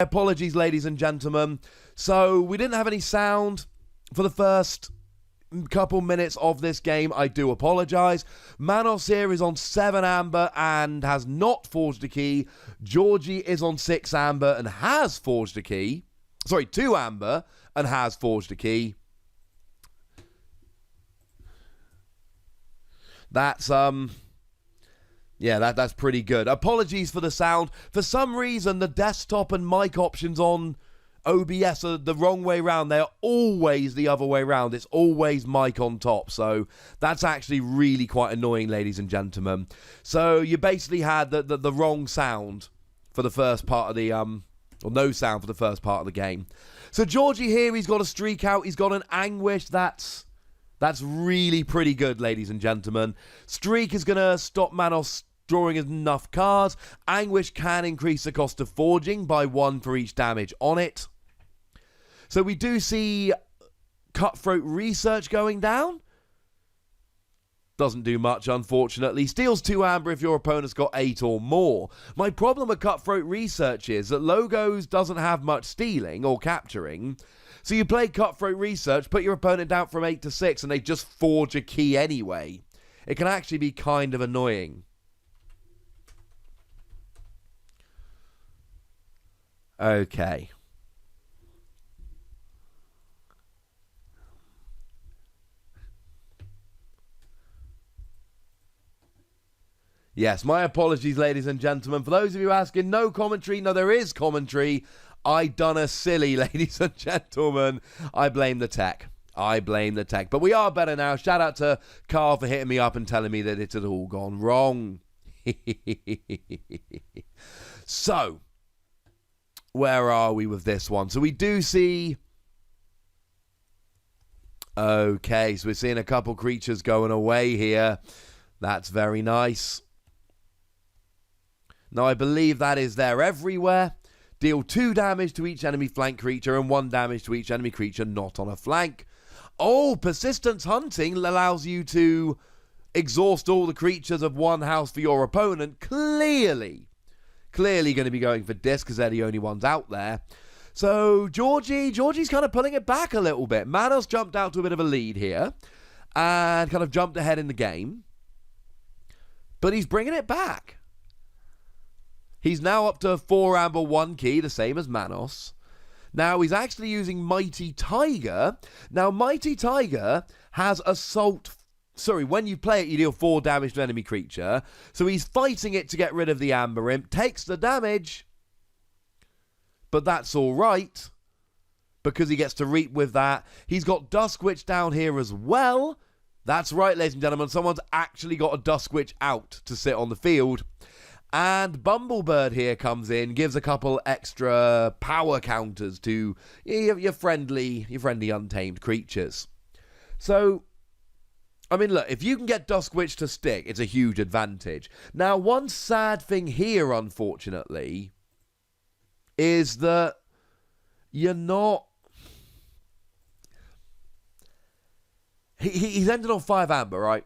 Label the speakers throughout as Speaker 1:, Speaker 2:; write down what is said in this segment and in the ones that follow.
Speaker 1: Apologies, ladies and gentlemen. So we didn't have any sound for the first couple minutes of this game. I do apologise. Manos here is on 7 amber and has not forged a key. Georgie is on 6 amber and has forged a key. Sorry, 2 amber and has forged a key. That's yeah, that's pretty good. Apologies for the sound. For some reason, the desktop and mic options on OBS are the wrong way round. They're always the other way round. It's always mic on top. So that's actually really quite annoying, ladies and gentlemen. So you basically had the wrong sound for the first part of the or no sound for the first part of the game. So Georgie here, he's got a streak out. He's got an anguish. That's really pretty good, ladies and gentlemen. Streak is going to stop Manos drawing enough cards. Anguish can increase the cost of forging by 1 for each damage on it. So we do see Cutthroat Research going down. Doesn't do much, unfortunately. Steals 2 amber if your opponent's got 8 or more. My problem with Cutthroat Research is that Logos doesn't have much stealing or capturing. So you play Cutthroat Research, put your opponent down from 8 to 6, and they just forge a key anyway. It can actually be kind of annoying. Okay. Yes, my apologies, ladies and gentlemen. For those of you asking, no commentary. No, there is commentary. I done a silly, ladies and gentlemen. I blame the tech. I blame the tech. But we are better now. Shout out to Carl for hitting me up and telling me that it had all gone wrong. So, where are we with this one? So we do see... Okay, so we're seeing a couple creatures going away here. That's very nice. Now, I believe that is there everywhere. Deal 2 damage to each enemy flank creature and 1 damage to each enemy creature not on a flank. Oh, Persistence Hunting allows you to exhaust all the creatures of one house for your opponent. Clearly going to be going for disc because they're the only ones out there. So, Georgie's kind of pulling it back a little bit. Manos jumped out to a bit of a lead here and kind of jumped ahead in the game. But he's bringing it back. He's now up to 4 amber, 1 key, the same as Manos. Now, he's actually using Mighty Tiger. Now, Mighty Tiger has Assault... Sorry, when you play it, you deal 4 damage to enemy creature. So he's fighting it to get rid of the Amber Imp. Takes the damage. But that's all right. Because he gets to reap with that. He's got Dusk Witch down here as well. That's right, ladies and gentlemen. Someone's actually got a Dusk Witch out to sit on the field. And Bumblebird here comes in, gives a couple extra power counters to your friendly untamed creatures. So, I mean, look, if you can get Dusk Witch to stick, it's a huge advantage. Now, one sad thing here, unfortunately, is that you're not... He's ended on 5 amber, right?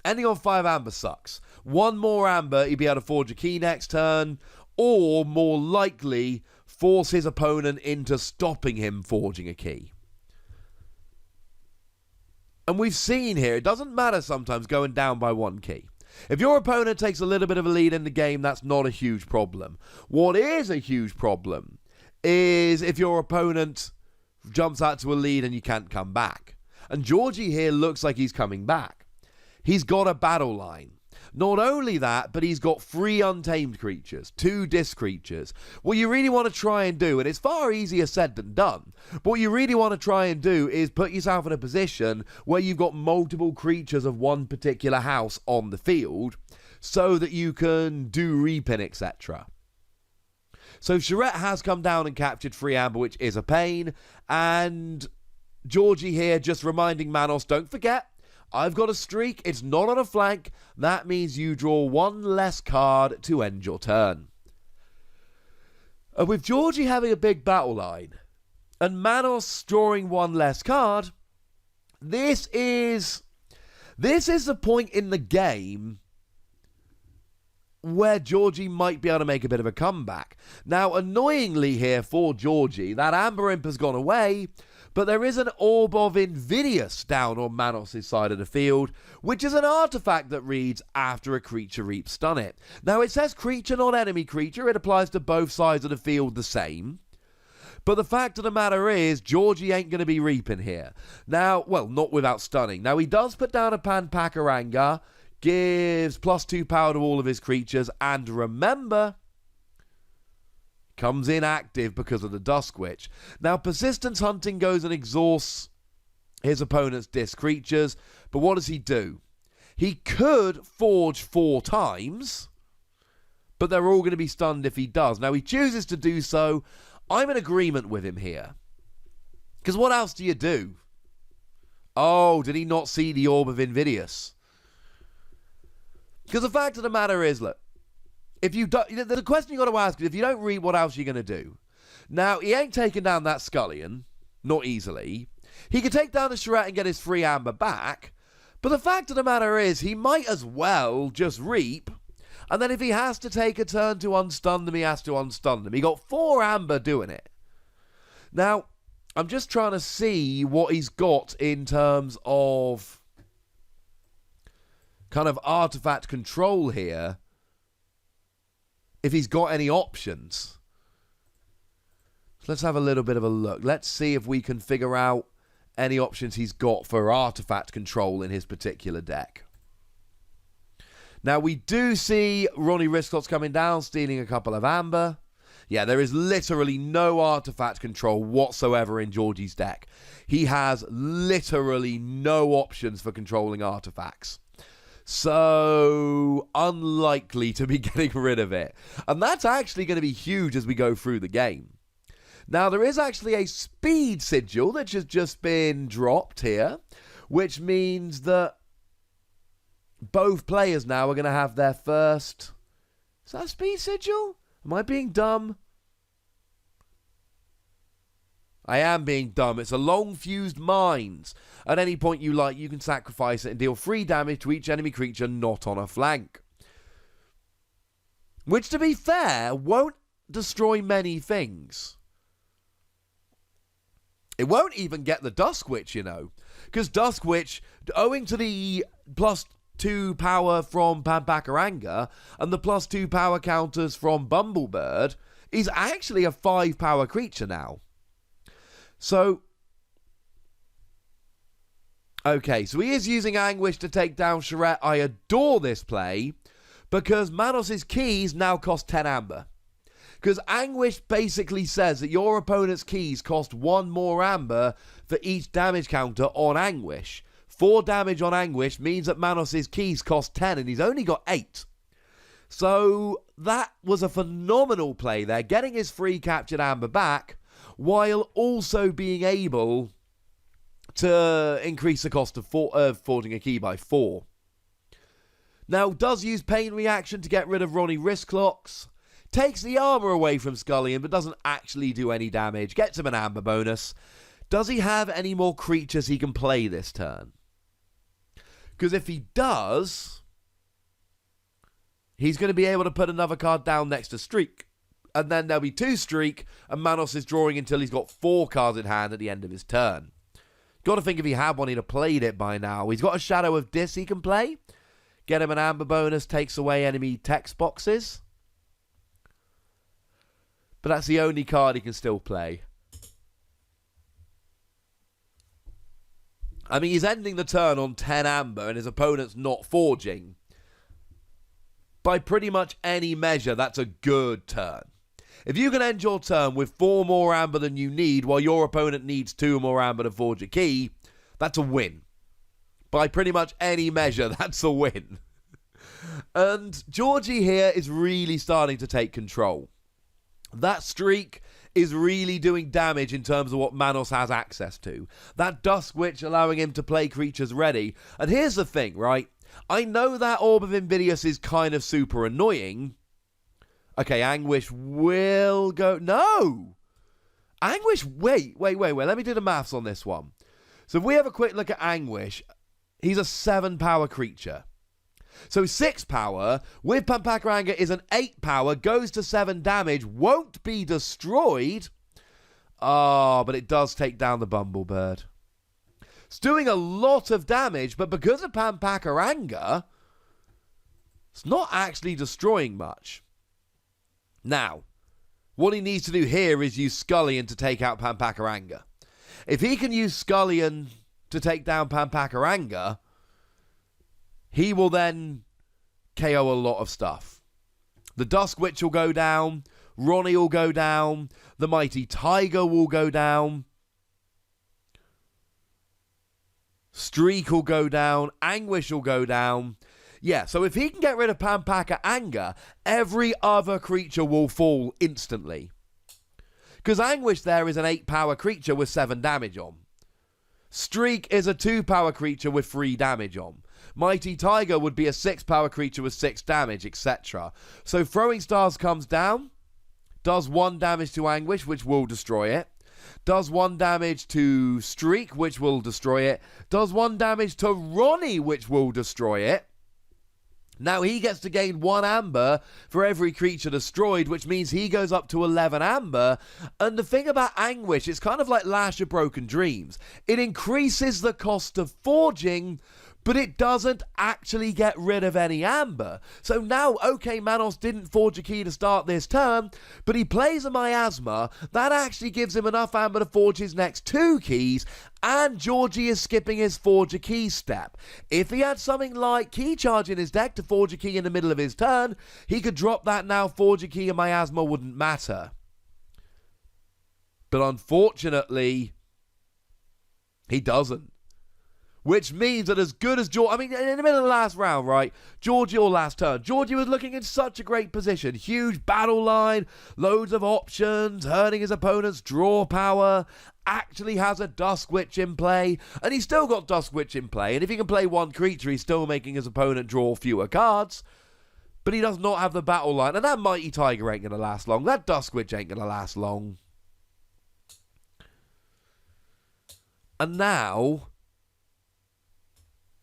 Speaker 1: Ending on 5 amber sucks. 1 more amber, he'd be able to forge a key next turn, or more likely, force his opponent into stopping him forging a key. And we've seen here, it doesn't matter sometimes going down by 1 key. If your opponent takes a little bit of a lead in the game, that's not a huge problem. What is a huge problem is if your opponent jumps out to a lead and you can't come back. And Georgie here looks like he's coming back. He's got a battle line. Not only that, but he's got 3 untamed creatures, 2 disc creatures. What you really want to try and do, and it's far easier said than done, but what you really want to try and do is put yourself in a position where you've got multiple creatures of one particular house on the field so that you can do repin, etc. So Charette has come down and captured 3 amber, which is a pain, and Georgie here just reminding Manos, don't forget, I've got a streak, it's not on a flank, that means you draw 1 less card to end your turn. With Georgie having a big battle line, and Manos drawing 1 less card, this is the point in the game where Georgie might be able to make a bit of a comeback. Now, annoyingly here for Georgie, that Amber Imp has gone away, but there is an Orb of Invidious down on Manos' side of the field, which is an artifact that reads, after a creature reaps, stun it. Now, it says creature, not enemy creature. It applies to both sides of the field the same. But the fact of the matter is, Georgie ain't going to be reaping here. Now, well, not without stunning. Now, he does put down a Panpakaranga, gives +2 power to all of his creatures, and remember, comes inactive because of the Dusk Witch. Now, Persistence Hunting goes and exhausts his opponent's disc creatures, but what does he do? He could forge 4 times, but they're all going to be stunned if he does. Now, he chooses to do so. I'm in agreement with him here. Because what else do you do? Oh, did he not see the Orb of Invidious? Because the fact of the matter is, look, if you don't, the question you got to ask is, if you don't read, what else are you going to do? Now, he ain't taking down that Scullion, not easily. He could take down the Charette and get his free Amber back, but the fact of the matter is, he might as well just reap, and then if he has to take a turn to unstun them, he has to unstun them. He got 4 Amber doing it. Now, I'm just trying to see what he's got in terms of kind of artifact control here, if he's got any options. So let's have a little bit of a look. Let's see if we can figure out any options he's got for artifact control in his particular deck. Now, we do see Ronnie Risclots coming down, stealing a couple of Amber. Yeah, there is literally no artifact control whatsoever in Georgie's deck. He has literally no options for controlling artifacts. So, unlikely to be getting rid of it. And that's actually going to be huge as we go through the game. Now, there is actually a speed sigil that has just been dropped here, which means that both players now are going to have their first... Is that a speed sigil? Am I being dumb? I am being dumb. It's a long fused mines. At any point you like, you can sacrifice it and deal 3 damage to each enemy creature not on a flank. Which, to be fair, won't destroy many things. It won't even get the Dusk Witch, you know. Because Dusk Witch, owing to the +2 power from Panpakaranga and the +2 power counters from Bumblebird, is actually a 5 power creature now. So, okay, so he is using Anguish to take down Charette. I adore this play because Manos' keys now cost 10 Amber. Because Anguish basically says that your opponent's keys cost 1 more Amber for each damage counter on Anguish. 4 damage on Anguish means that Manos' keys cost 10 and he's only got 8. So that was a phenomenal play there, getting his free captured Amber back while also being able to increase the cost of forging a key by 4. Now, does use Pain Reaction to get rid of Ronnie Risclots. Takes the armor away from Scullion, but doesn't actually do any damage. Gets him an Amber bonus. Does he have any more creatures he can play this turn? Because if he does, he's going to be able to put another card down next to Streak. And then there'll be 2 Streak, and Manos is drawing until he's got 4 cards in hand at the end of his turn. Got to think if he had one, he'd have played it by now. He's got a Shadow of Dis he can play. Get him an Amber bonus, takes away enemy text boxes. But that's the only card he can still play. I mean, he's ending the turn on 10 Amber and his opponent's not forging. By pretty much any measure, that's a good turn. If you can end your turn with 4 more Amber than you need while your opponent needs 2 more Amber to forge a key, that's a win. By pretty much any measure, that's a win. And Georgie here is really starting to take control. That Streak is really doing damage in terms of what Manos has access to. That Dusk Witch allowing him to play creatures ready. And here's the thing, right? I know that Orb of Invidious is kind of super annoying. Okay, Anguish will go... No! Anguish... Wait. Let me do the maths on this one. So if we have a quick look at Anguish, he's a 7 power creature. So 6 power with Pampakaranga is an 8 power, goes to 7 damage, won't be destroyed. But it does take down the Bumblebird. It's doing a lot of damage, but because of Pampakaranga, it's not actually destroying much. Now, what he needs to do here is use Scullion to take out Pampakaranga. If he can use Scullion to take down Pampakaranga, he will then KO a lot of stuff. The Dusk Witch will go down, Ronnie will go down, the Mighty Tiger will go down, Streak will go down, Anguish will go down. Yeah, so if he can get rid of Pampakaranga, every other creature will fall instantly. Because Anguish there is an 8 power creature with 7 damage on. Streak is a 2 power creature with 3 damage on. Mighty Tiger would be a 6 power creature with 6 damage, etc. So Throwing Stars comes down, does 1 damage to Anguish, which will destroy it. Does 1 damage to Streak, which will destroy it. Does 1 damage to Ronnie, which will destroy it. Now he gets to gain 1 amber for every creature destroyed, which means he goes up to 11 amber. And the thing about Anguish, it's kind of like Lash of Broken Dreams. It increases the cost of forging, but it doesn't actually get rid of any amber. So now, okay, Manos didn't forge a key to start this turn, but he plays a Miasma. That actually gives him enough amber to forge his next 2 keys, and Georgie is skipping his forge a key step. If he had something like Key Charge in his deck to forge a key in the middle of his turn, he could drop that now, forge a key, and Miasma wouldn't matter. But unfortunately, he doesn't. Which means that as good as Georgie... I mean, in the middle of the last round, right? Georgie or last turn. Georgie was looking in such a great position. Huge battle line, loads of options, hurting his opponent's draw power. Actually has a Dusk Witch in play. And he's still got Dusk Witch in play. And if he can play 1 creature, he's still making his opponent draw fewer cards. But he does not have the battle line. And that Mighty Tiger ain't going to last long. That Dusk Witch ain't going to last long. And now...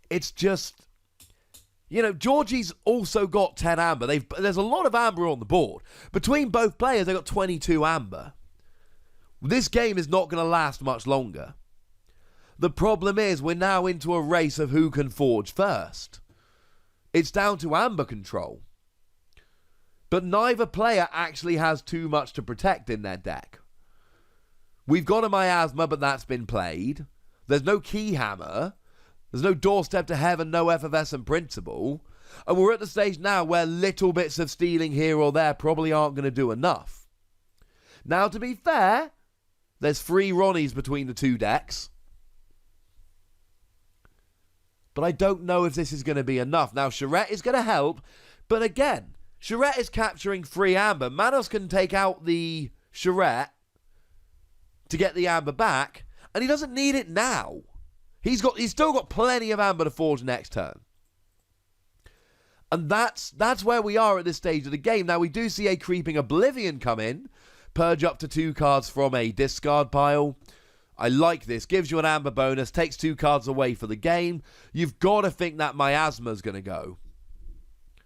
Speaker 1: it's just, you know, Georgie's also got 10 amber. There's a lot of amber on the board. Between both players, they've got 22 amber. This game is not going to last much longer. The problem is we're now into a race of who can forge first. It's down to amber control. But neither player actually has too much to protect in their deck. We've got a Miasma, but that's been played. There's no Key Hammer. There's no Doorstep to Heaven, no Effervescent Principle. And we're at the stage now where little bits of stealing here or there probably aren't going to do enough. Now, to be fair, there's 3 Ronnies between the 2 decks. But I don't know if this is going to be enough. Now, Charette is going to help. But again, Charette is capturing 3 amber. Manos can take out the Charette to get the amber back. And he doesn't need it now. He's still got plenty of amber to forge next turn. And that's where we are at this stage of the game. Now, we do see a Creeping Oblivion come in. Purge up to 2 cards from a discard pile. I like this. Gives you an amber bonus. Takes 2 cards away for the game. You've got to think that Miasma's going to go.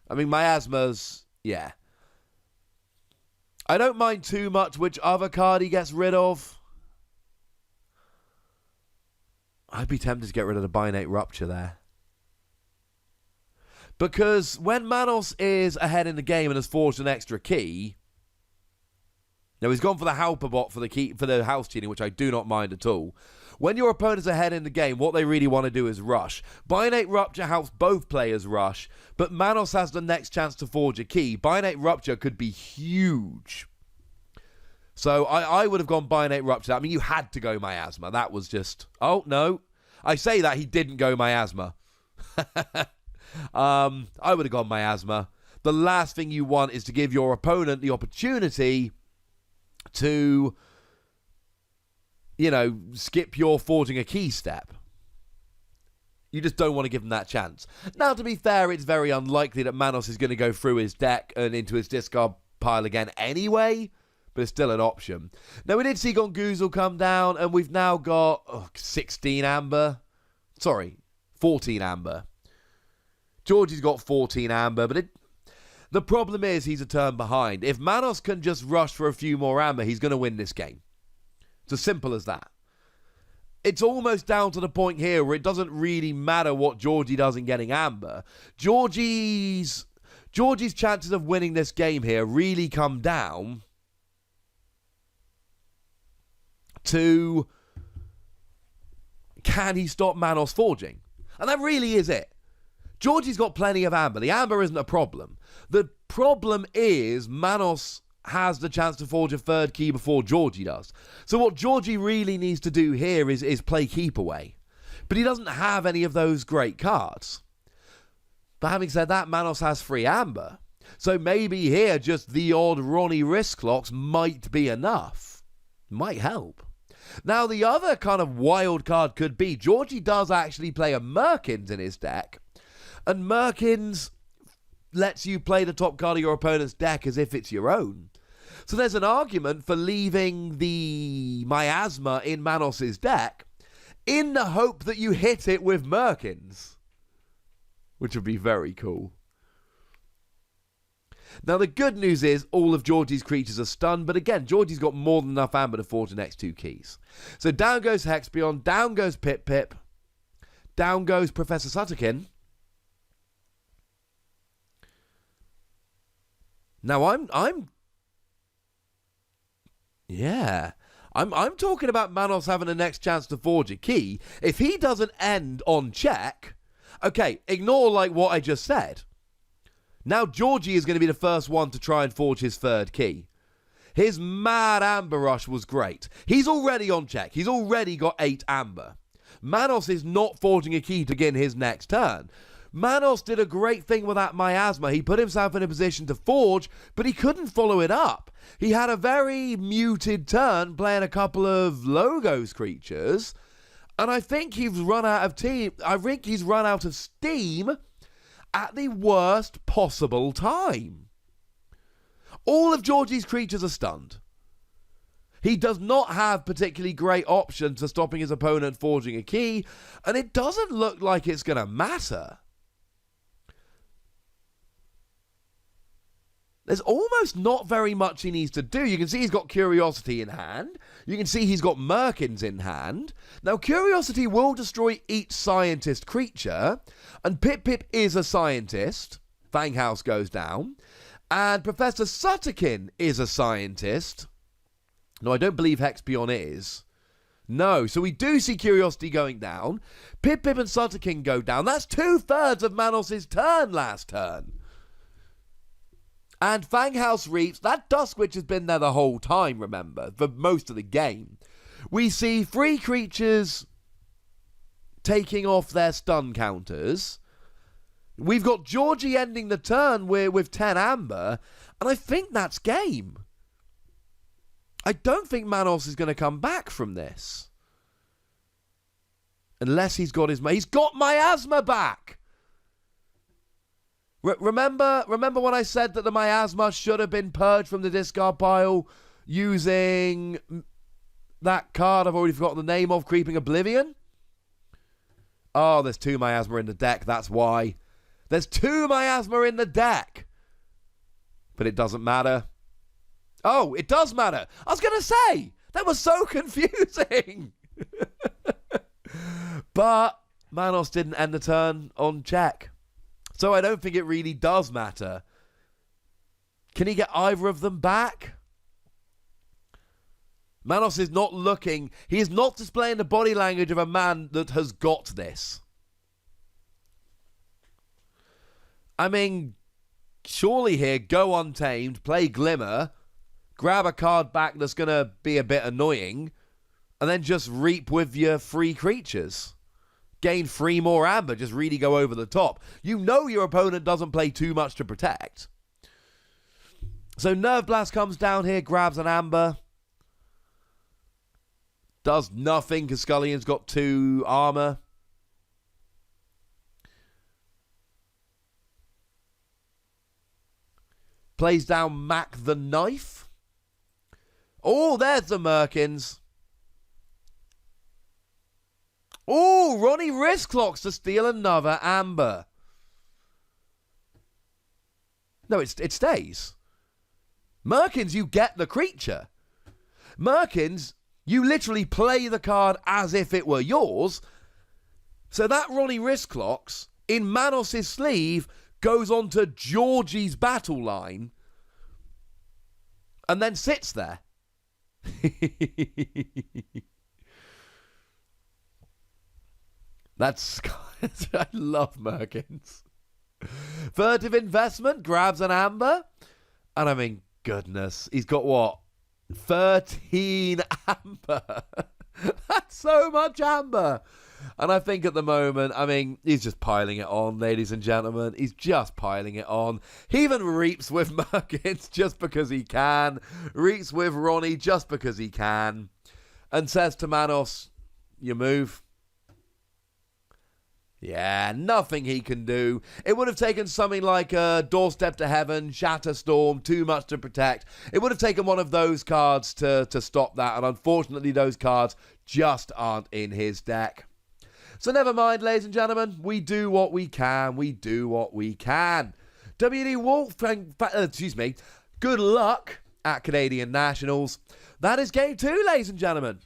Speaker 1: I mean, Miasma's... yeah. I don't mind too much which other card he gets rid of. I'd be tempted to get rid of the Binate Rupture there. Because when Manos is ahead in the game and has forged an extra key... now, he's gone for the Halperbot for the house cheating, which I do not mind at all. When your opponent's ahead in the game, what they really want to do is rush. Binate Rupture helps both players rush, but Manos has the next chance to forge a key. Binate Rupture could be huge. So I would have gone Binate Rupture. I mean, you had to go Miasma. That was just... oh, no. I say that, he didn't go Miasma. I would have gone Miasma. The last thing you want is to give your opponent the opportunity to, you know, skip your forging a key step. You just don't want to give them that chance. Now, to be fair, it's very unlikely that Manos is going to go through his deck and into his discard pile again anyway. But it's still an option. Now, we did see Gongoozle come down, and we've now got 16 amber. Sorry, 14 amber. Georgie's got 14 amber, but the problem is he's a turn behind. If Manos can just rush for a few more amber, he's going to win this game. It's as simple as that. It's almost down to the point here where it doesn't really matter what Georgie does in getting amber. Georgie's chances of winning this game here really come down to, can he stop Manos forging? And that really is it. Georgie's got plenty of amber. The amber isn't a problem. The problem is Manos has the chance to forge a third key before Georgie does. So what Georgie really needs to do here is play keep away. But he doesn't have any of those great cards. But having said that, Manos has 3 amber. So maybe here just the odd Ronnie wrist clocks might be enough. Might help. Now the other kind of wild card could be Georgie does actually play a Merkins in his deck. And Merkins lets you play the top card of your opponent's deck as if it's your own. So there's an argument for leaving the Miasma in Manos' deck in the hope that you hit it with Merkins, which would be very cool. Now the good news is all of Georgie's creatures are stunned, but again, Georgie's got more than enough amber to forge the next 2 keys. So down goes Hexbion, down goes Pip Pip, down goes Professor Sutterkin. Now I'm talking about Manos having the next chance to forge a key. If he doesn't end on check, okay, ignore like what I just said. Now Georgie is going to be the first one to try and forge his third key. His mad amber rush was great. He's already on check. He's already got 8 amber. Manos is not forging a key to begin his next turn. Manos did a great thing with that Miasma. He put himself in a position to forge, but he couldn't follow it up. He had a very muted turn playing a couple of Logos creatures, and I think he's run out of steam at the worst possible time. All of Georgie's creatures are stunned. He does not have particularly great options for stopping his opponent forging a key, and it doesn't look like it's going to matter. There's almost not very much he needs to do. You can see he's got Curiosity in hand. You can see he's got Merkins in hand. Now, Curiosity will destroy each scientist creature, and Pip Pip is a scientist. Fanghouse goes down. And Professor Sutterkin is a scientist. No, I don't believe Hexbion is. No, so we do see Curiosity going down. Pip Pip and Sutterkin go down. That's 2/3 of Manos' turn last turn. And Fanghouse Reaps, that Dusk Witch has been there the whole time, remember, for most of the game. We see 3 creatures taking off their stun counters. We've got Georgie ending the turn with 10 amber, and I think that's game. I don't think Manos is going to come back from this. Unless he's got he's got Miasma back! Remember when I said that the Miasma should have been purged from the discard pile using that card I've already forgotten the name of, Creeping Oblivion? Oh, there's 2 Miasma in the deck, that's why. There's 2 Miasma in the deck! But it doesn't matter. Oh, it does matter! I was going to say! That was so confusing! But Manos didn't end the turn on check. So I don't think it really does matter. Can he get either of them back? Manos is not looking. He is not displaying the body language of a man that has got this. I mean, surely here, go Untamed, play Glimmer, grab a card back that's going to be a bit annoying, and then just reap with your 3 creatures. Gain 3 more amber, just really go over the top. You know your opponent doesn't play too much to protect. So Nerve Blast comes down here, grabs an amber. Does nothing because Scullion's got 2 armor. Plays down Mac the Knife. Oh, there's the Merkins. Oh, Ronnie wrist clocks to steal another amber. No, it stays. Merkins, you get the creature. Merkins, you literally play the card as if it were yours. So that Ronnie Wristclocks in Manos' sleeve goes onto Georgie's battle line and then sits there. That's I love Merkins. Furtive Investment grabs an amber. And I mean, goodness, he's got what? 13 amber. That's so much amber. And I think at the moment, I mean, he's just piling it on, ladies and gentlemen. He's just piling it on. He even reaps with Merkins just because he can. Reaps with Ronnie just because he can. And says to Manos, you move. Yeah, nothing he can do. It would have taken something like a Doorstep to Heaven, Shatterstorm, Too Much to Protect. It would have taken one of those cards to stop that, and unfortunately those cards just aren't in his deck. So never mind, ladies and gentlemen. We do what we can. We do what we can. WD Wolf, good luck at Canadian Nationals. That is game 2, ladies and gentlemen.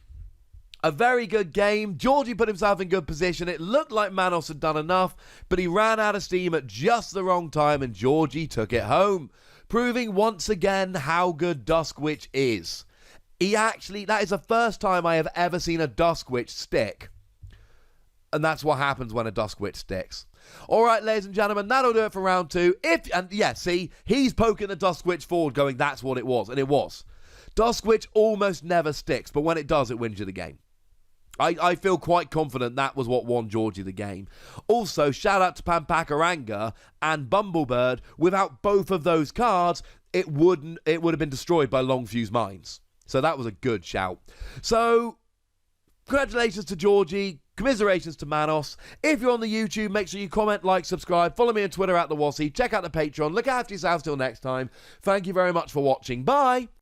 Speaker 1: A very good game. Georgie put himself in good position. It looked like Manos had done enough, but he ran out of steam at just the wrong time, and Georgie took it home, proving once again how good Dusk Witch is. That is the first time I have ever seen a Dusk Witch stick. And that's what happens when a Dusk Witch sticks. All right, ladies and gentlemen, that'll do it for round 2. He's poking the Dusk Witch forward going, that's what it was. And it was. Dusk Witch almost never sticks, but when it does, it wins you the game. I feel quite confident that was what won Georgie the game. Also, shout out to Pampakaranga and Bumblebird. Without both of those cards, it would have been destroyed by Long Fuse Mines. So that was a good shout. So, congratulations to Georgie. Commiserations to Manos. If you're on the YouTube, make sure you comment, like, subscribe. Follow me on Twitter at the Wossy. Check out the Patreon. Look after yourselves till next time. Thank you very much for watching. Bye.